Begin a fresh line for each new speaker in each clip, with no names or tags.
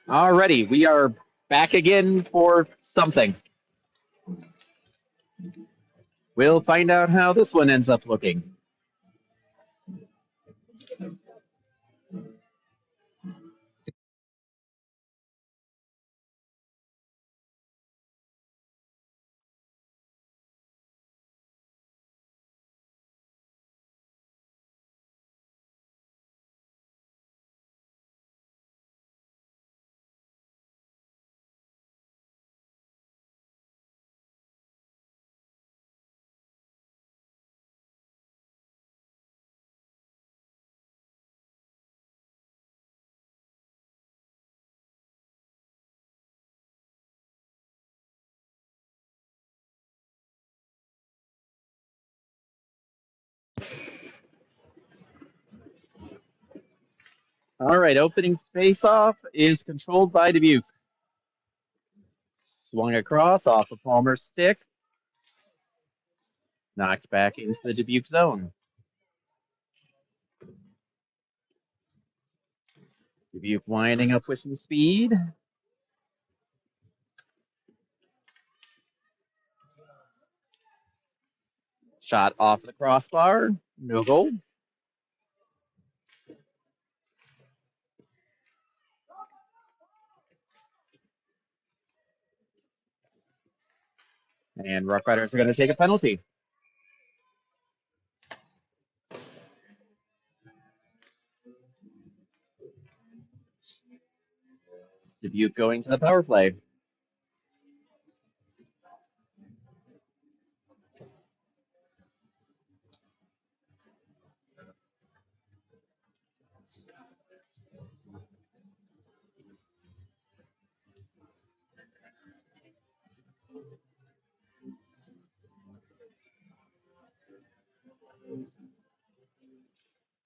Alrighty, we are back again for something. We'll find out how this one ends up looking. All right, opening face-off is controlled by Dubuque. Swung across off of Palmer's stick. Knocked back into the Dubuque zone. Dubuque winding up with some speed. Shot off the crossbar. No goal. And Roughriders are going to take a penalty. Dubuque going to the power play.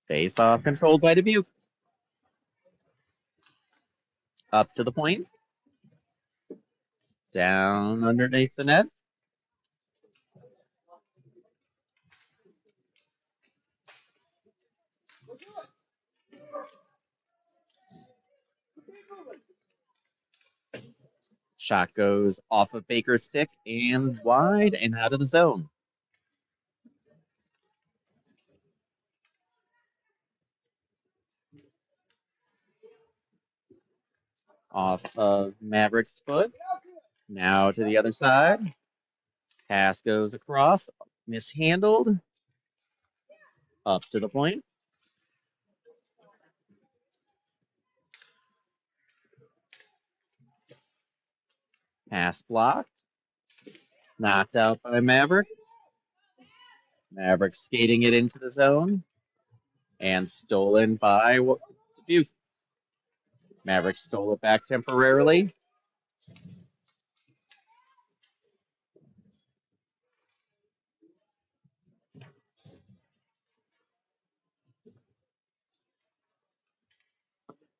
Face-off controlled by Dubuque. Up to the point. Down underneath the net. Shot goes off of Baker's stick and wide and out of the zone. Off of Maverick's foot. Now to the other side. Pass goes across. Mishandled. Up to the point. Pass blocked. Knocked out by Maverick. Maverick skating it into the zone. And stolen by Dubuque. Maverick stole it back temporarily.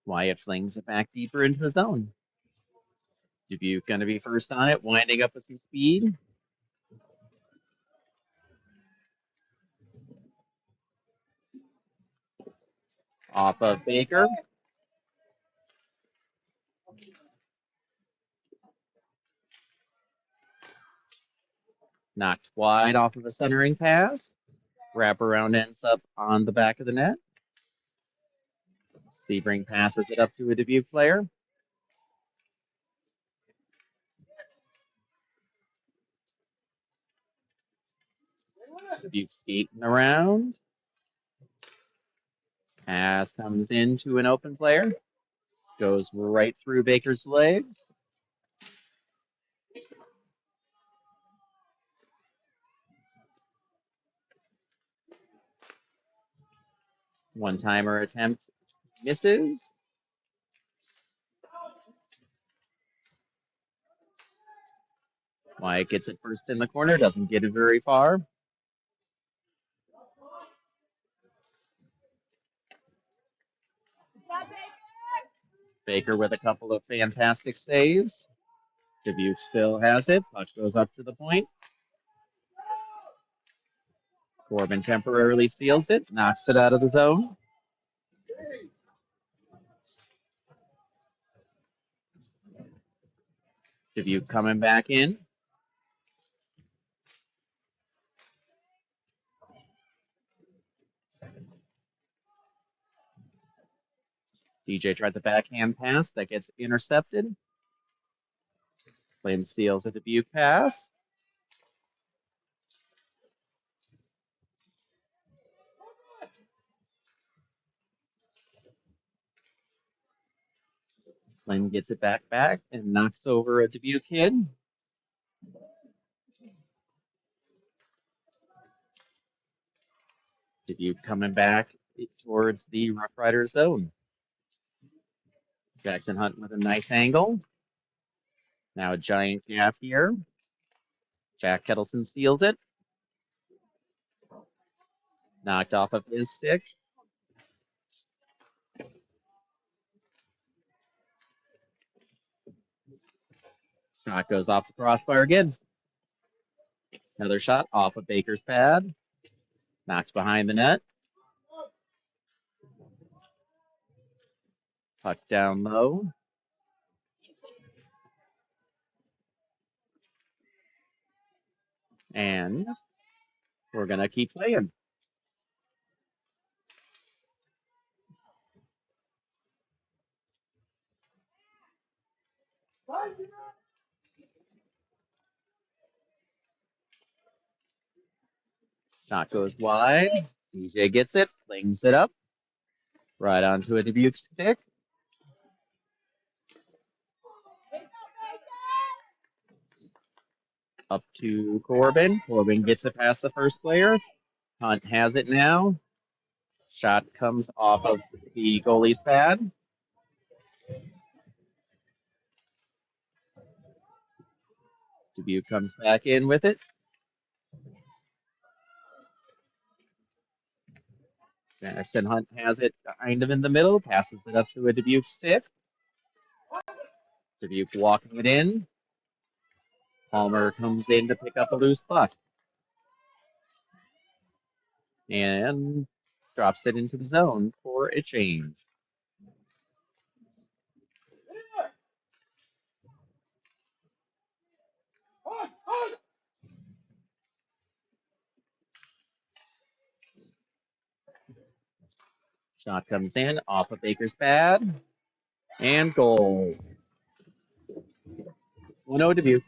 Wyatt flings it back deeper into the zone. Dubuque going to be first on it, winding up with some speed. Off of Baker. Knocked wide off of a centering pass. Wraparound ends up on the back of the net. Sebring passes it up to a Dubuque player. Dubuque skating around. Pass comes into an open player. Goes right through Baker's legs. One-timer attempt misses. Wyatt gets it first in the corner, doesn't get it very far. Baker with a couple of fantastic saves. Dubuque still has it. Puck goes up to the point. Corbin temporarily steals it, knocks it out of the zone. Dubuque coming back in. DJ tries a backhand pass that gets intercepted. Flynn steals a Dubuque pass. Flynn gets it back and knocks over a Dubuque kid. Dubuque coming back towards the Roughriders zone. Jackson Hunt with a nice angle. Now a giant gap here. Jack Kettleson steals it. Knocked off of his stick. Shot goes off the crossbar again. Another shot off of Baker's pad. Knocks behind the net. Puck down low. And we're going to keep playing. Shot goes wide. DJ gets it, flings it up. Right onto a Dubuque stick. Up to Corbin. Corbin gets it past the first player. Hunt has it now. Shot comes off of the goalie's pad. Dubuque comes back in with it. Jackson Hunt has it kind of in the middle, passes it up to a Dubuque stick. Dubuque walking it in. Palmer comes in to pick up a loose puck. And drops it into the zone for a change. Shot comes in off of Baker's pad. And goal. 1-0 Dubuque.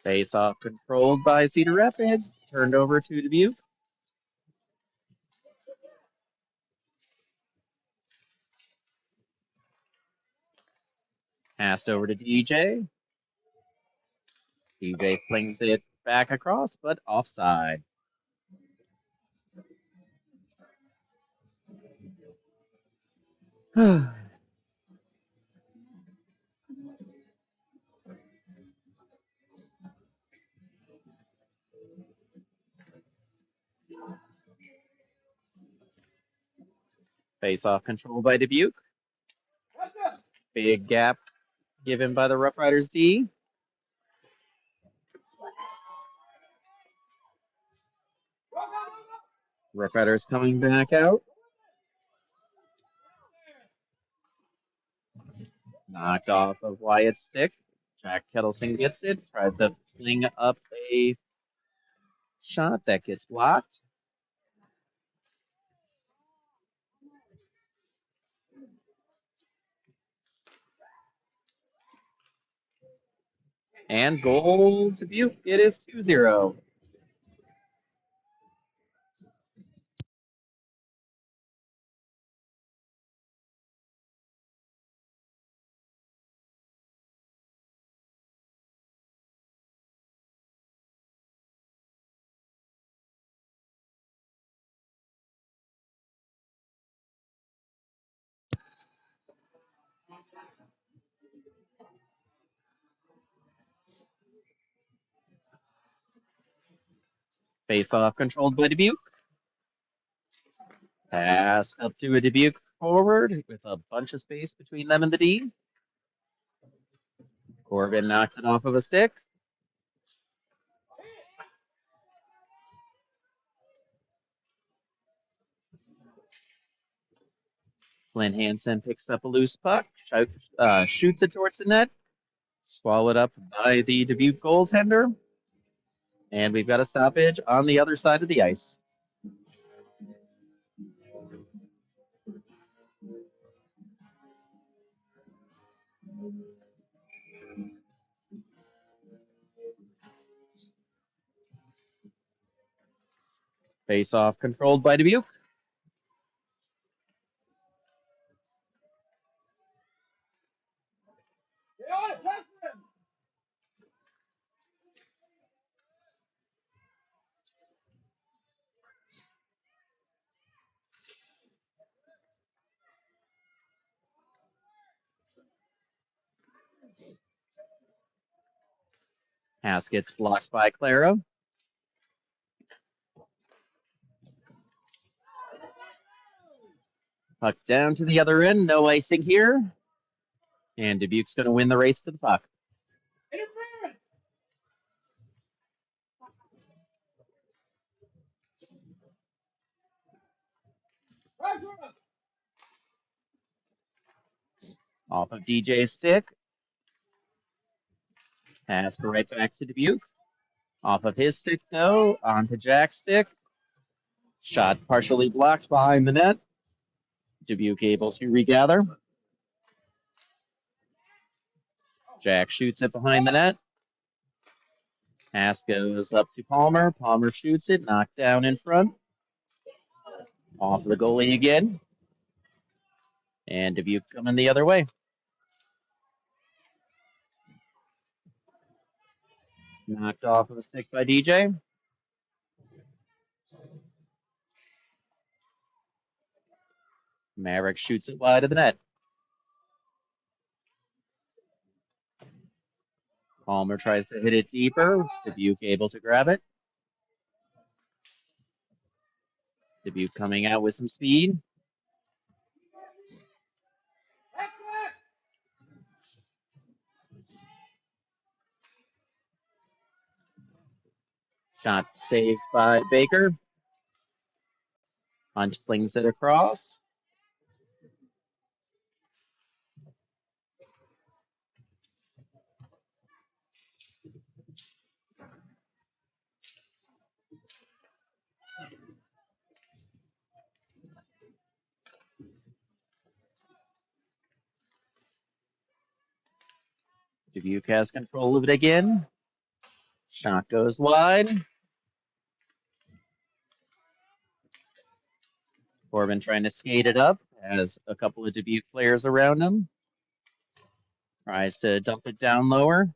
Face off controlled by Cedar Rapids. Turned over to Dubuque. Passed over to DJ. DJ flings it back across, but offside. Face off controlled by Dubuque. Big gap given by the Roughriders D. Roughriders coming back out. Knocked off of Wyatt's stick. Jack Kettleson gets it. Tries to fling up a shot that gets blocked. And goal to Dubuque. It is 2-0. Face-off controlled by Dubuque. Pass up to a Dubuque forward with a bunch of space between them and the D. Corbin knocked it off of a stick. Flynn Hansen picks up a loose puck, shoots it towards the net, swallowed up by the Dubuque goaltender. And we've got a stoppage on the other side of the ice. Face-off controlled by Dubuque. Pass gets blocked by Clara. Puck down to the other end. No icing here. And Dubuque's going to win the race to the puck. Off of DJ's stick. Pass right back to Dubuque. Off of his stick, though, onto Jack's stick. Shot partially blocked behind the net. Dubuque able to regather. Jack shoots it behind the net. Pass goes up to Palmer. Palmer shoots it, knocked down in front. Off the goalie again. And Dubuque coming the other way. Knocked off of the stick by DJ. Maverick shoots it wide of the net. Palmer tries to hit it deeper. Dubuque able to grab it. Dubuque coming out with some speed. Shot saved by Baker. Hunt flings it across. Dubuque has control of it again. Shot goes wide. Corbin trying to skate it up. Has a couple of Dubuque players around him. Tries to dump it down lower.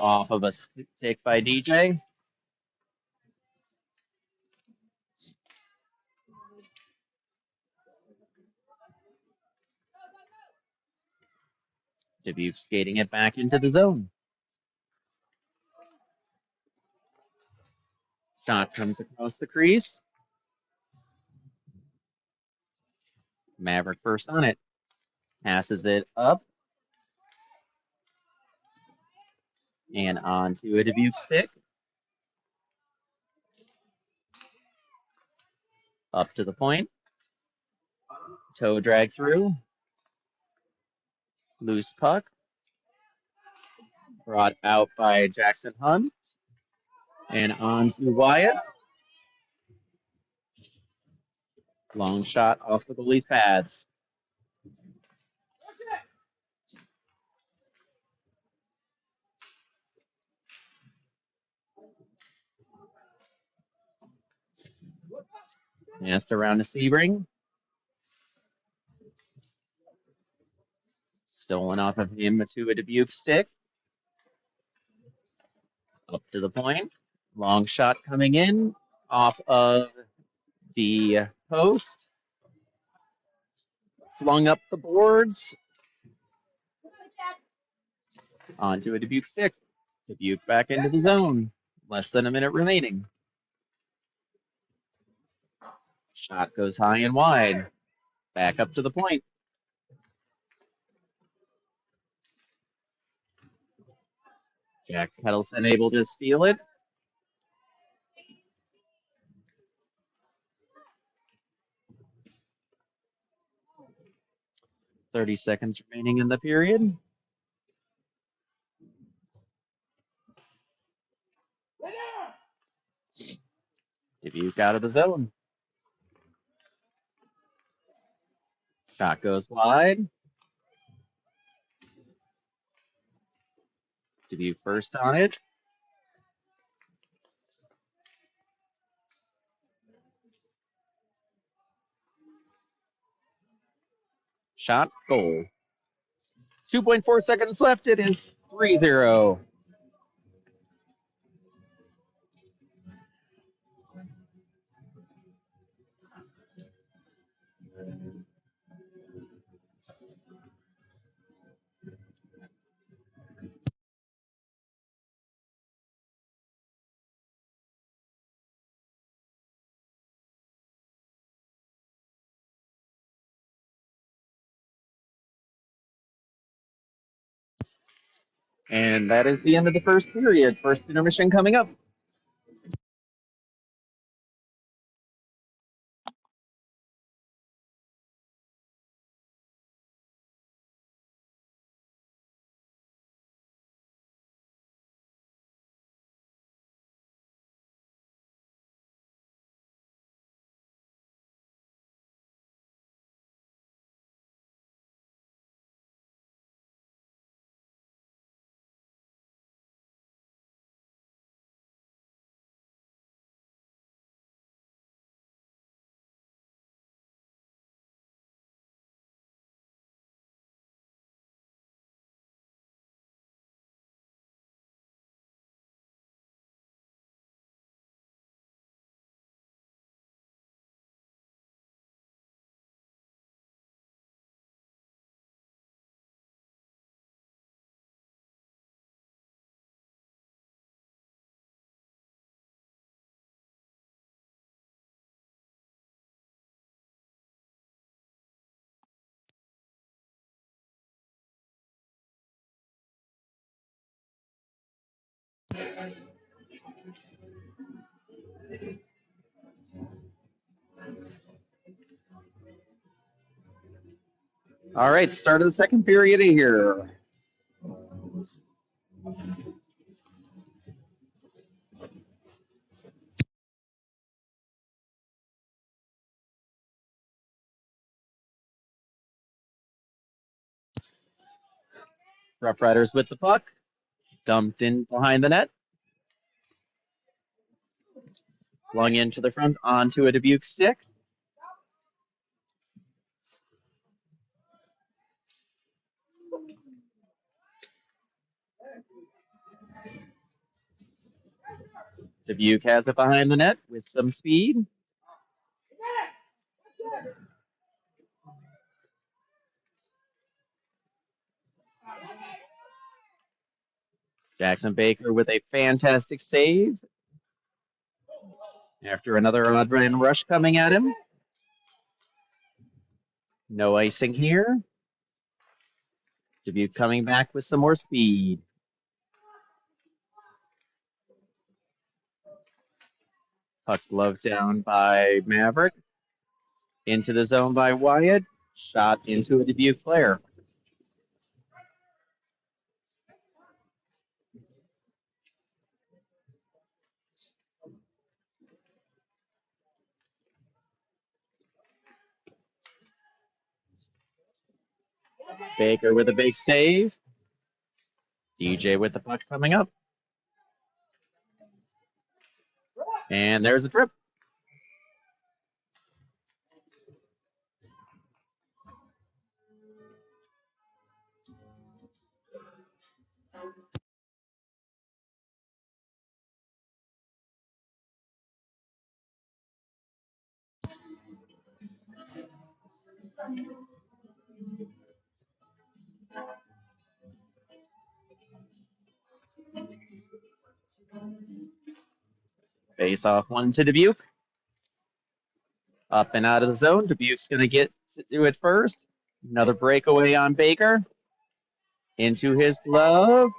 Off of a stick by DJ. Dubuque skating it back into the zone. Shot comes across the crease. Maverick first on it. Passes it up. And on to a Dubuque stick. Up to the point. Toe drag through. Loose puck. Brought out by Jackson Hunt. And on to Wyatt. Long shot off the goalie's pads. Passed around to Sebring. Stolen off of him to a Dubuque stick. Up to the point. Long shot coming in off of the post. Flung up the boards. Onto a Dubuque stick. Dubuque back into the zone. Less than a minute remaining. Shot goes high and wide. Back up to the point. Jack Kettleson able to steal it. 30 seconds remaining in the period. Dubuque out of the zone. Shot goes wide. Dubuque first on it. Shot, goal. 2.4 seconds left. It is 3-0. And that is the end of the first period. First intermission coming up. All right, start of the second period here. Roughriders with the puck. Dumped in behind the net. Flung into the front onto a Dubuque stick. Dubuque has it behind the net with some speed. Jackson Baker with a fantastic save. After another odd man rush coming at him. No icing here. Dubuque coming back with some more speed. Puck glove down by Maverick. Into the zone by Wyatt. Shot into a Dubuque player. Baker with a big save. DJ with the puck coming up. And there's a trip. Face off one to Dubuque. Up and out of the zone. Dubuque's going to get to do it first. Another breakaway on Baker. Into his glove.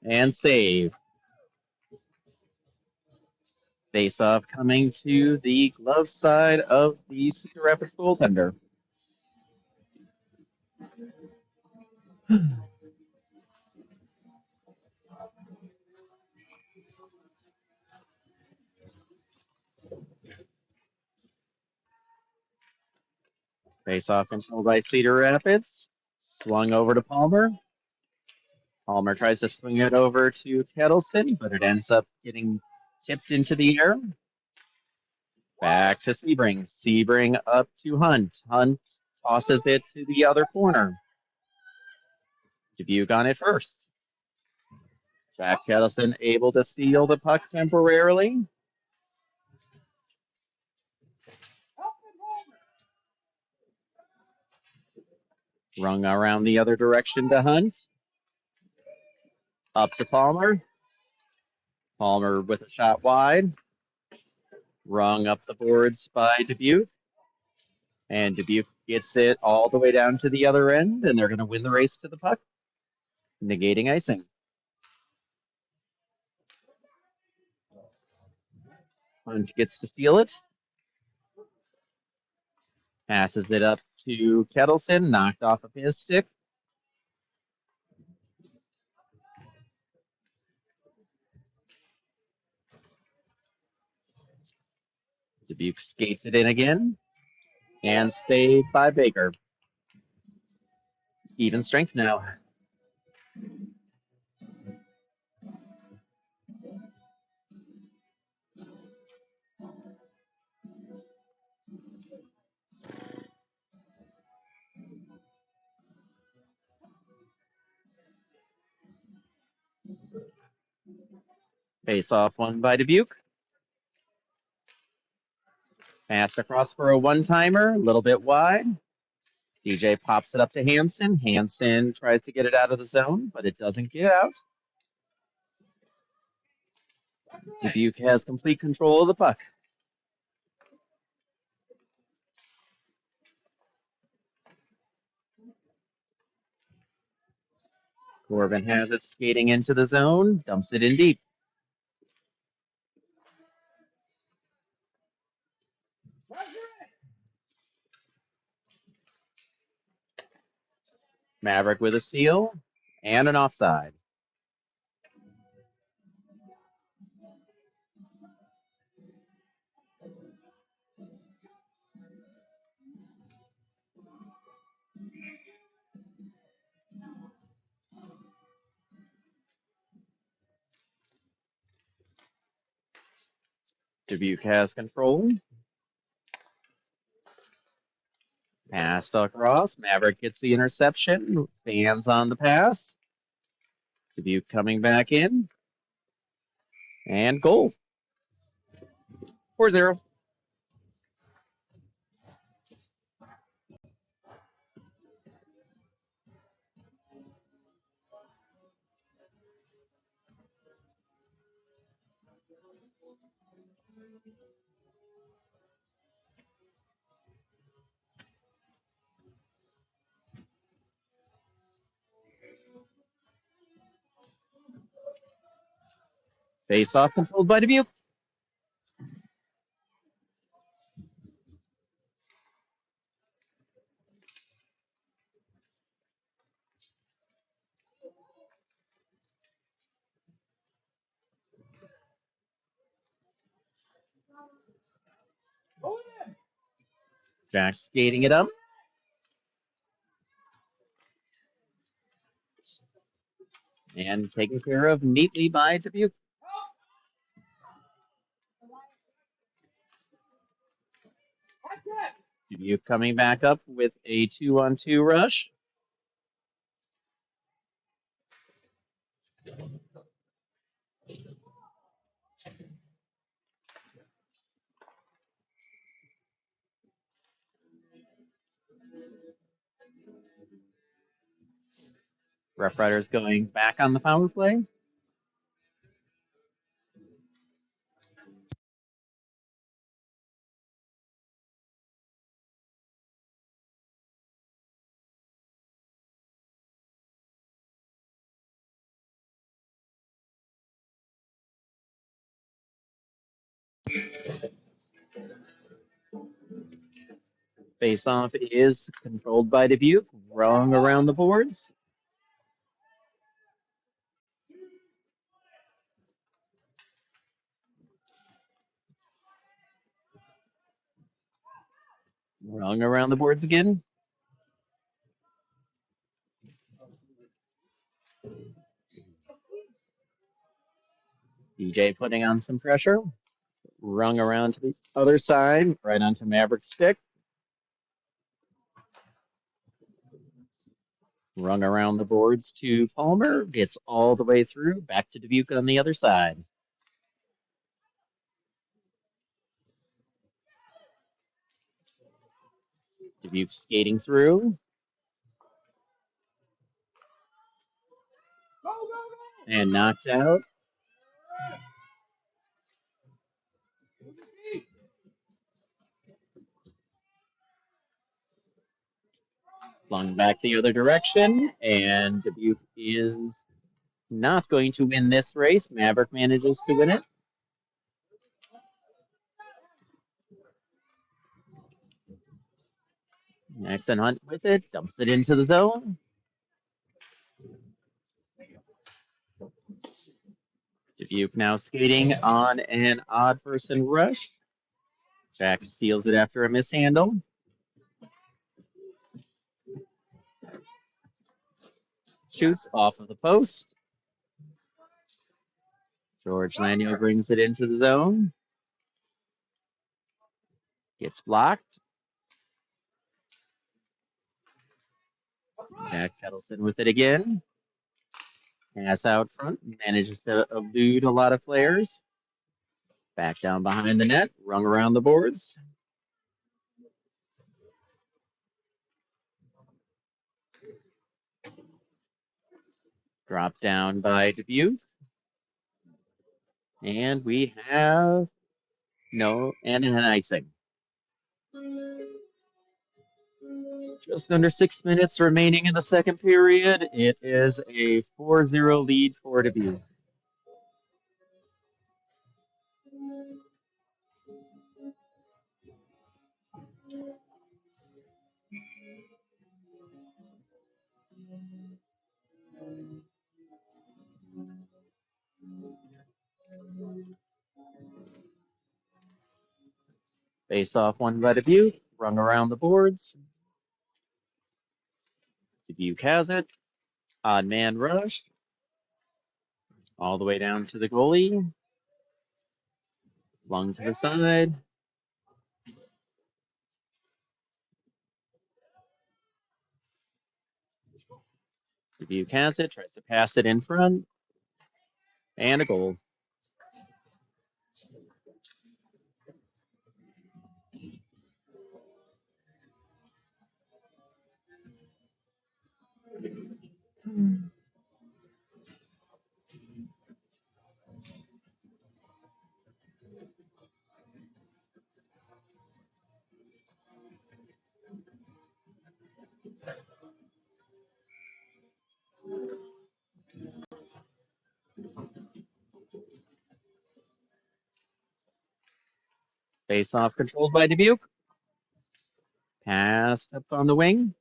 And saved. Face off coming to the glove side of the Cedar Rapids goaltender. Face off controlled by Cedar Rapids. Swung over to Palmer. Palmer tries to swing it over to Kettleson, but it ends up getting tipped into the air. Back to Sebring. Sebring up to Hunt. Hunt tosses it to the other corner. Dubuque on it first. Jack Kettleson able to steal the puck temporarily. Rung around the other direction to Hunt. Up to Palmer. Palmer with a shot wide. Rung up the boards by Dubuque. And Dubuque gets it all the way down to the other end, and they're going to win the race to the puck, negating icing. Hunt gets to steal it. Passes it up to Kettleson, knocked off of his stick. Dubuque skates it in again, and saved by Baker. Even strength now. Face off one by Dubuque. Pass across for a one-timer, a little bit wide. DJ pops it up to Hansen. Hansen tries to get it out of the zone, but it doesn't get out. Dubuque has complete control of the puck. Corbin has it skating into the zone, dumps it in deep. Maverick with a steal and an offside. Dubuque has control. Pass across. Maverick gets the interception. Fans on the pass. Dubuque coming back in. And goal. 4-0. Face off controlled by Dubuque. Jack skating it up. And taken care of neatly by Dubuque. Dubuque coming back up with a 2-on-2 rush. Roughriders going back on the power play. Face-off is controlled by Dubuque, rung around the boards. Rung around the boards again. DJ putting on some pressure. Rung around to the other side, right onto Maverick's stick. Rung around the boards to Palmer. Gets all the way through. Back to Dubuque on the other side. Dubuque skating through. And knocked out. Flung back the other direction. And Dubuque is not going to win this race. Maverick manages to win it. Maxon Hunt with it. Dumps it into the zone. Dubuque now skating on an odd person rush. Jack steals it after a mishandle. Shoots off of the post. George Lanyo brings it into the zone. Gets blocked. Jack Kettleson with it again. Pass out front. Manages to elude a lot of players. Back down behind the net. Rung around the boards. Dropped down by Dubuque. And we have and an icing. Just under 6 minutes remaining in the second period. It is a 4-0 lead for Dubuque. Face off one by Dubuque. Rung around the boards. Dubuque has it. Odd man rush. All the way down to the goalie. Flung to the side. Dubuque has it. Tries to pass it in front. And a goal. Face off controlled by Dubuque. Passed up on the wing.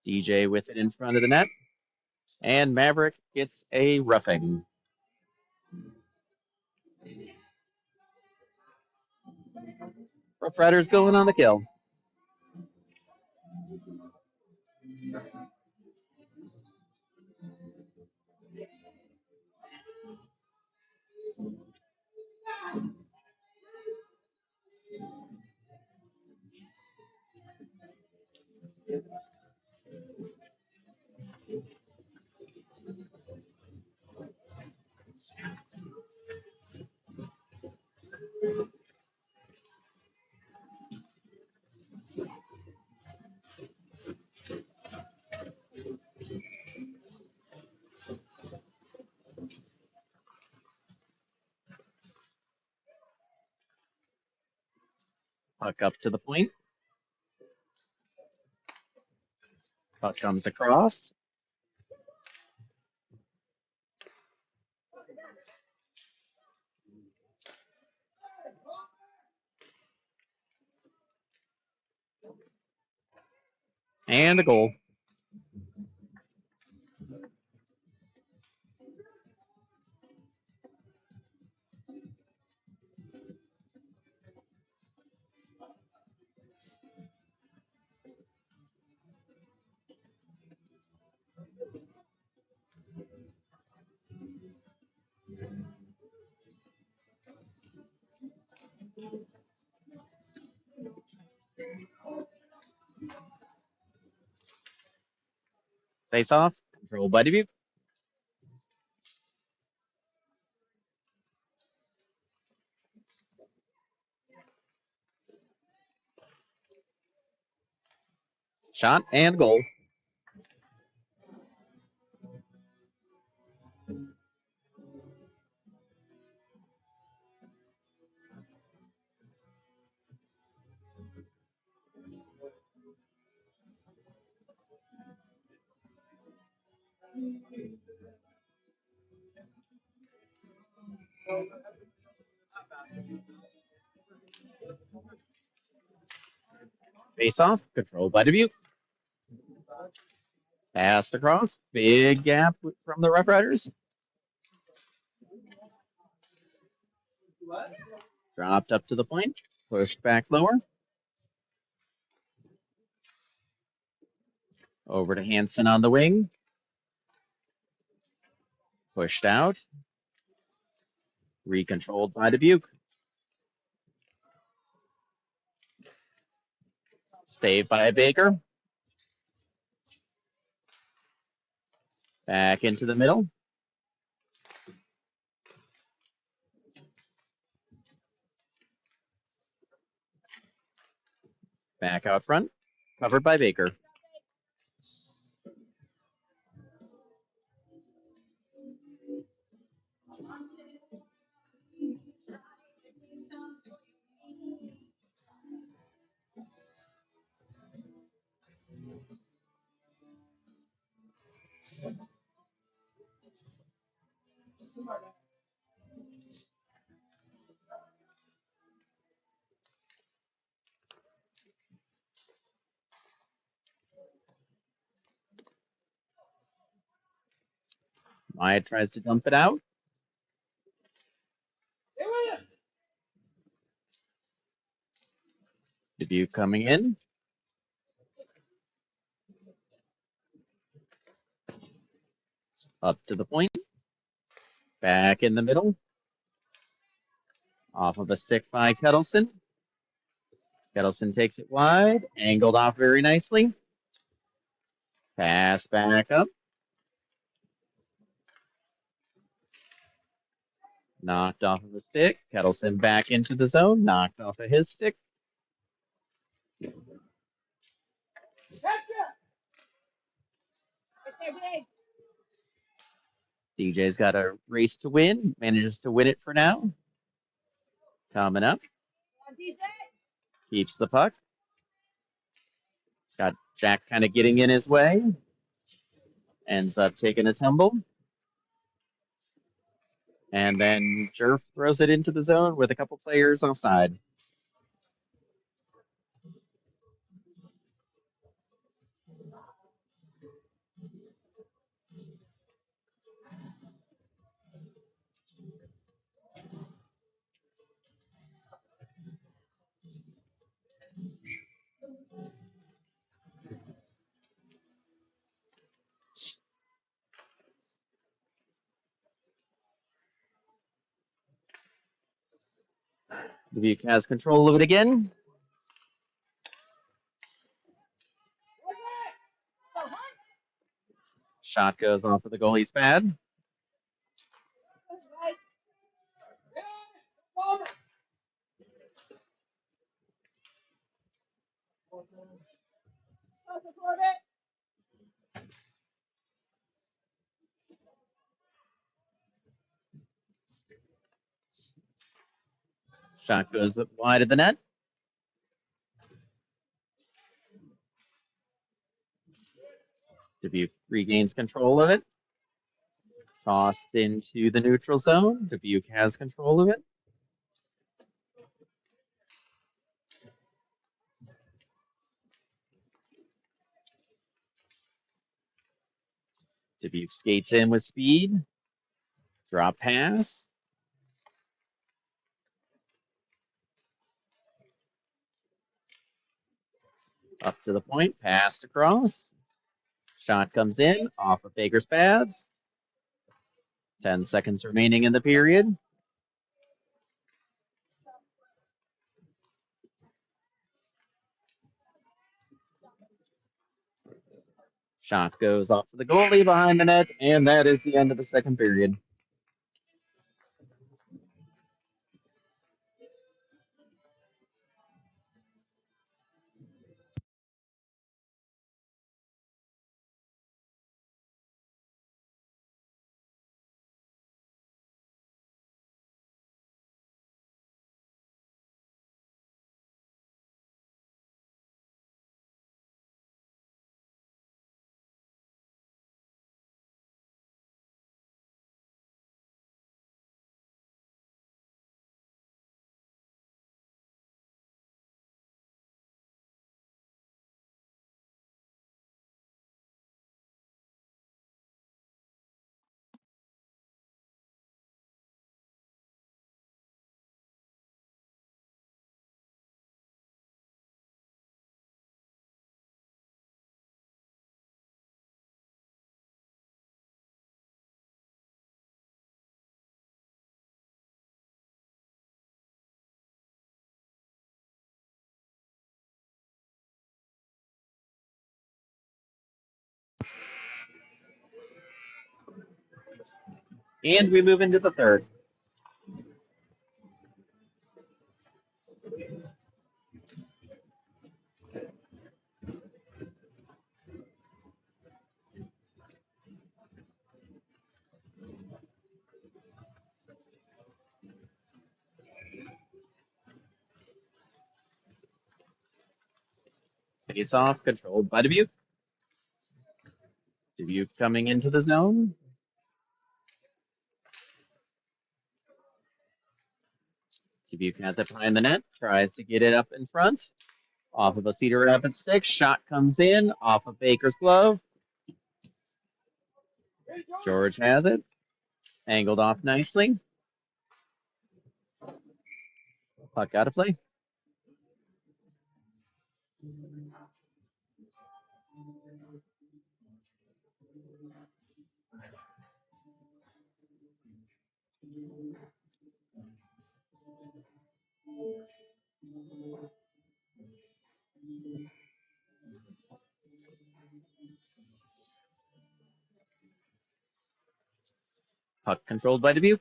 DJ with it in front of the net. And Maverick gets a roughing. Roughriders going on the kill. Puck up to the point. Puck comes across. And a goal. Face off. Controlled by Dubuque. Shot and goal. Face off. Controlled by Dubuque. Passed across. Big gap from the Roughriders. Dropped up to the point. Pushed back lower. Over to Hansen on the wing. Pushed out. Recontrolled by Dubuque. Saved by Baker. Back into the middle. Back out front. Covered by Baker. Maya tries to dump it out. Dubuque coming in. Up to the point. Back in the middle. Off of a stick by Kettleson. Kettleson takes it wide. Angled off very nicely. Pass back up. Knocked off of the stick. Kettleson back into the zone. Knocked off of his stick. DJ's got a race to win. Manages to win it for now. Coming up. Keeps the puck. Got Jack kind of getting in his way. Ends up taking a tumble. And then Jerf throws it into the zone with a couple players offside. Dubuque has control of it again. Shot goes off of the goalie's pad. Shot goes wide of the net. Dubuque regains control of it. Tossed into the neutral zone. Dubuque has control of it. Dubuque skates in with speed. Drop pass. Up to the point. Passed across. Shot comes in off of Baker's pads. 10 seconds remaining in the period. Shot goes off to the goalie behind the net, and that is the end of the second period. And we move into the third. Face off, controlled by Dubuque. Dubuque coming into the zone. Dubuque has it behind the net, tries to get it up in front. Off of a Cedar Rapids stick. Shot comes in off of Baker's glove. George has it. Angled off nicely. Puck out of play. Puck controlled by Dubuque.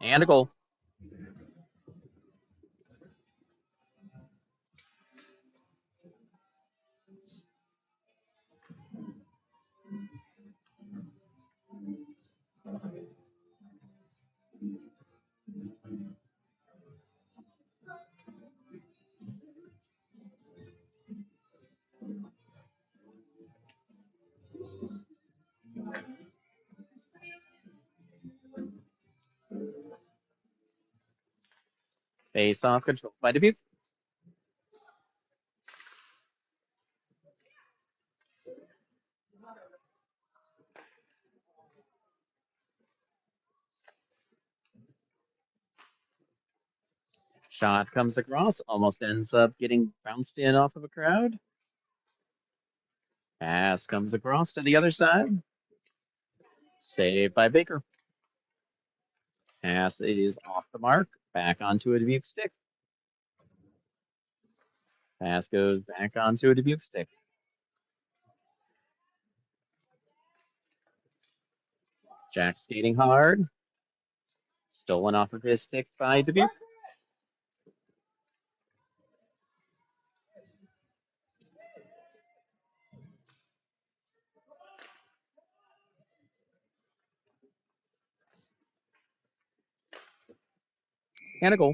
And a goal. Face off, controlled by Dubuque. Shot comes across, almost ends up getting bounced in off of a crowd. Pass comes across to the other side. Saved by Baker. Pass is off the mark. Back onto a Dubuque stick. Pass goes back onto a Dubuque stick. Jack skating hard. Stolen off of his stick by Dubuque. And a goal.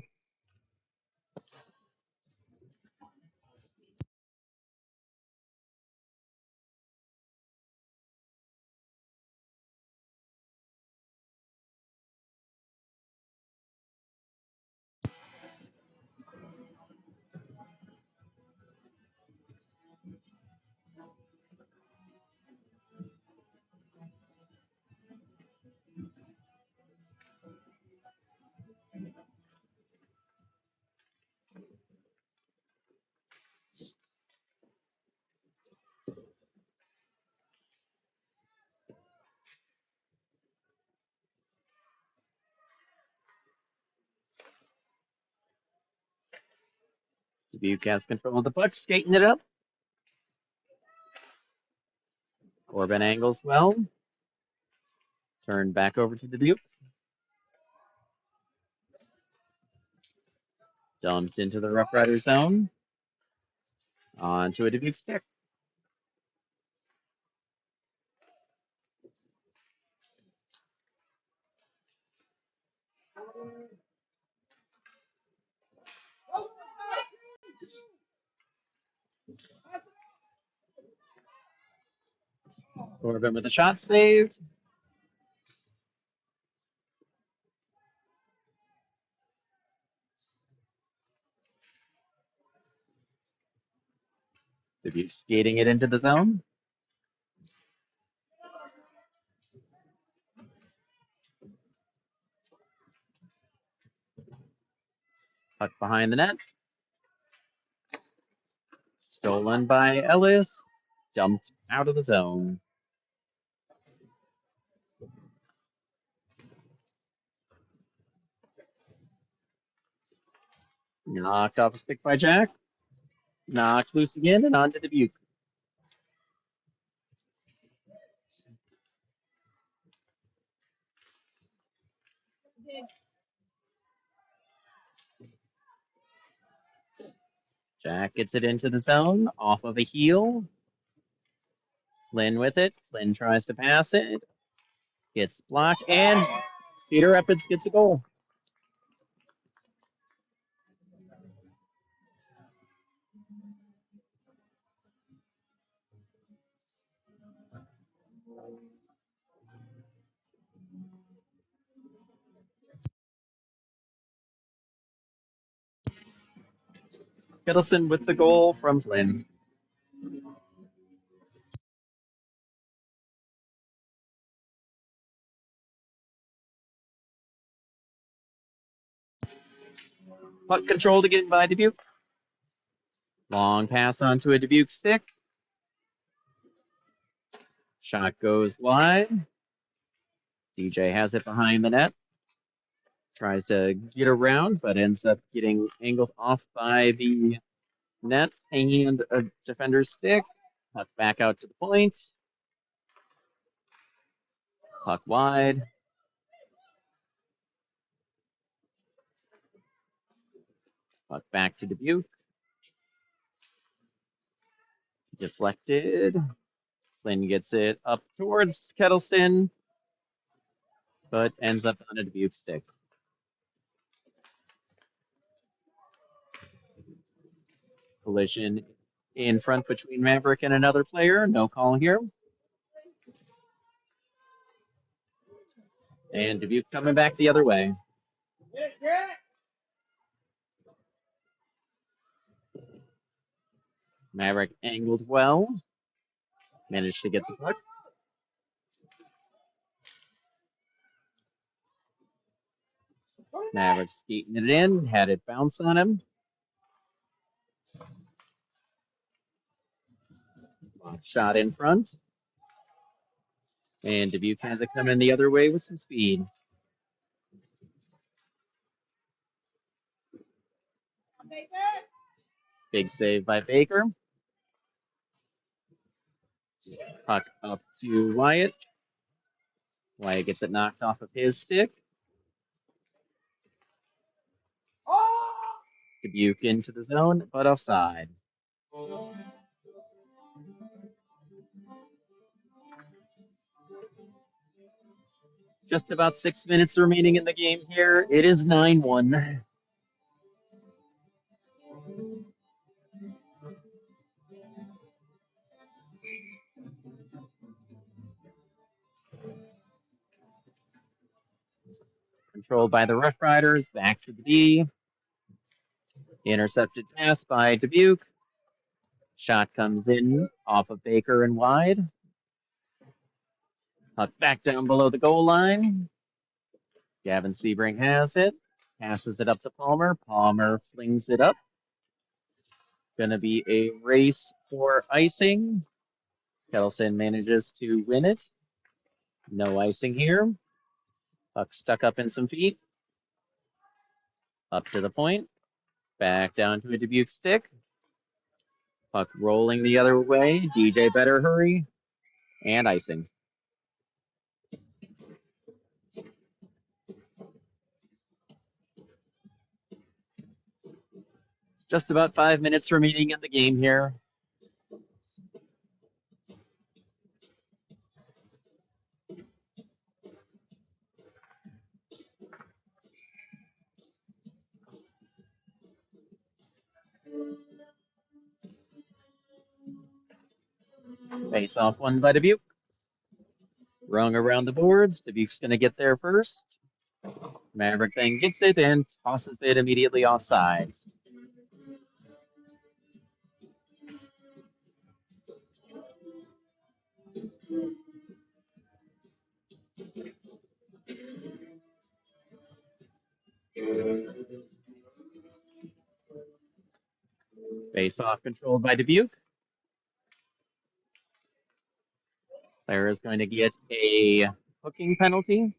Dubuque has control of the puck, skating it up. Corbin angles well. Turned back over to Dubuque. Dumped into the Rough Rider zone. Onto a Dubuque stick. Corbin with a shot saved. Dubuque skating it into the zone. Puck behind the net. Stolen by Ellis. Dumped out of the zone. Knocked off a stick by Jack. Knocked loose again and onto Dubuque. Jack gets it into the zone, off of a heel. Flynn with it. Flynn tries to pass it. Gets blocked, and Cedar Rapids gets a goal. Kittleson with the goal from Flynn. Puck controlled again by Dubuque. Long pass onto a Dubuque stick. Shot goes wide. DJ has it behind the net. Tries to get around, but ends up getting angled off by the net and a defender's stick. Puck back out to the point. Puck wide. Puck back to Dubuque. Deflected. Flynn gets it up towards Kettleson, but ends up on a Dubuque stick. Collision in front between Maverick and another player. No call here. And Dubuque coming back the other way. Maverick angled well. Managed to get the puck. Maverick skating it in. Had it bounce on him. Shot in front. And Dubuque has it coming the other way with some speed. Big save by Baker. Puck up to Wyatt. Wyatt gets it knocked off of his stick. Dubuque into the zone, but offside. Just about 6 minutes remaining in the game here. It is 9-1. controlled by the Roughriders, back to the D. Intercepted pass by Dubuque. Shot comes in off of Baker and wide. Puck back down below the goal line. Gavin Sebring has it. Passes it up to Palmer. Palmer flings it up. Gonna be a race for icing. Kettleson manages to win it. No icing here. Puck stuck up in some feet. Up to the point. Back down to a Dubuque stick. Puck rolling the other way. DJ better hurry. And icing. Just about 5 minutes remaining in the game here. Face off one by Dubuque. Rung around the boards. Dubuque's going to get there first. Maverick then gets it and tosses it immediately off sides. Face off controlled by Dubuque. Player is going to get a hooking penalty.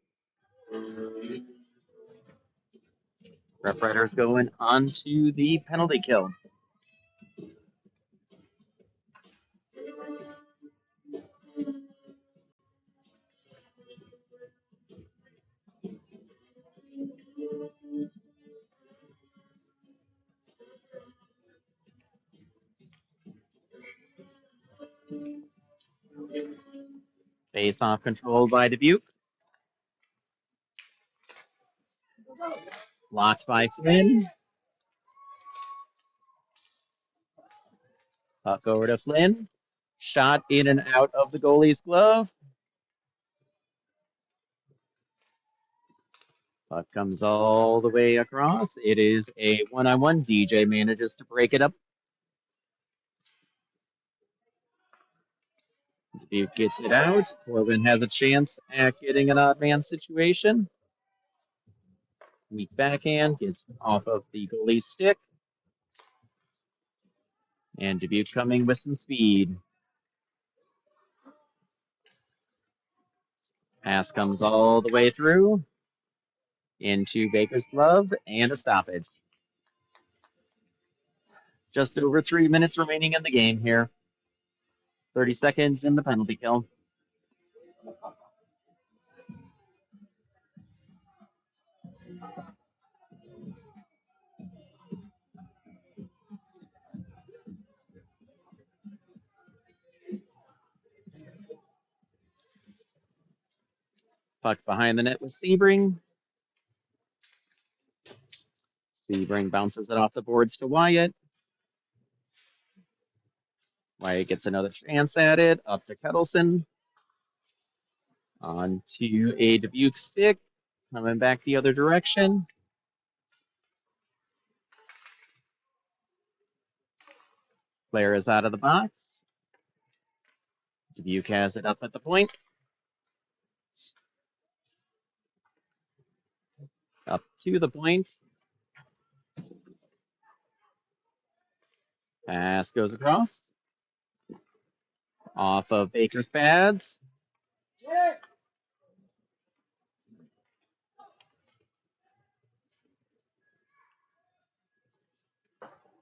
Roughriders going onto the penalty kill. Face off controlled by Dubuque. Blocked by Flynn. Puck over to Flynn. Shot in and out of the goalie's glove. Puck comes all the way across. It is a one-on-one. DJ manages to break it up. Dubuque gets it out. Corbin has a chance at getting an odd man situation. Weak backhand gets off of the goalie's stick. And Dubuque coming with some speed. Pass comes all the way through into Baker's glove and a stoppage. Just over 3 minutes remaining in the game here. 30 seconds in the penalty kill. Puck behind the net with Sebring. Sebring bounces it off the boards to Wyatt. Wyatt gets another chance at it. Up to Kettleson. On to a Dubuque stick. Coming back the other direction. Player is out of the box. Dubuque has it up at the point. Up to the point. Pass goes across. Off of Baker's pads.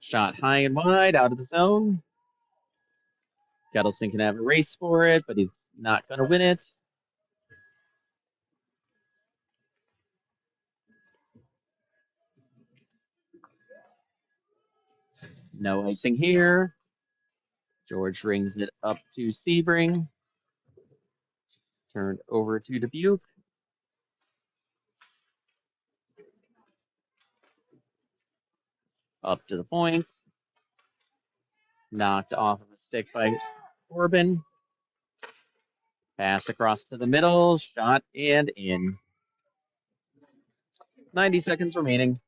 Shot high and wide out of the zone. Kettleson can have a race for it, but he's not going to win it. No icing here. George rings it up to Sebring. Turned over to Dubuque. Up to the point. Knocked off of a stick by Corbin. Pass across to the middle. Shot and in. 90 seconds remaining.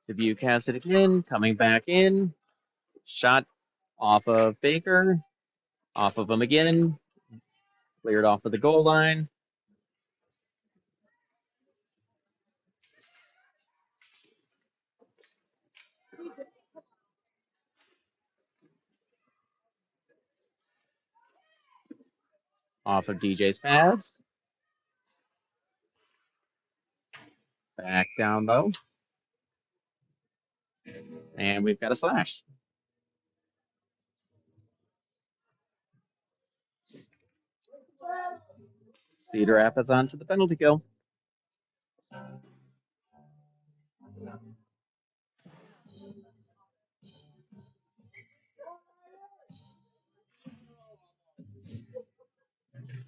Dubuque has it again, coming back in. Shot off of Baker, off of him again, cleared off of the goal line. Off of DJ's pads. Back down low. And we've got a slash. Cedar Rapids onto the penalty kill.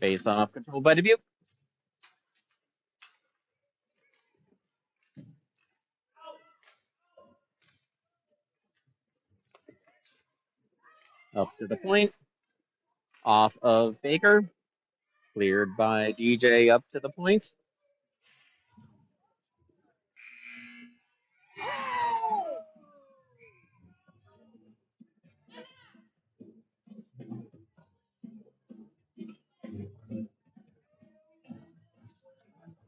Face off controlled by Dubuque. Up to the point. Off of Baker. Cleared by DJ up to the point.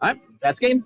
All right, that's game.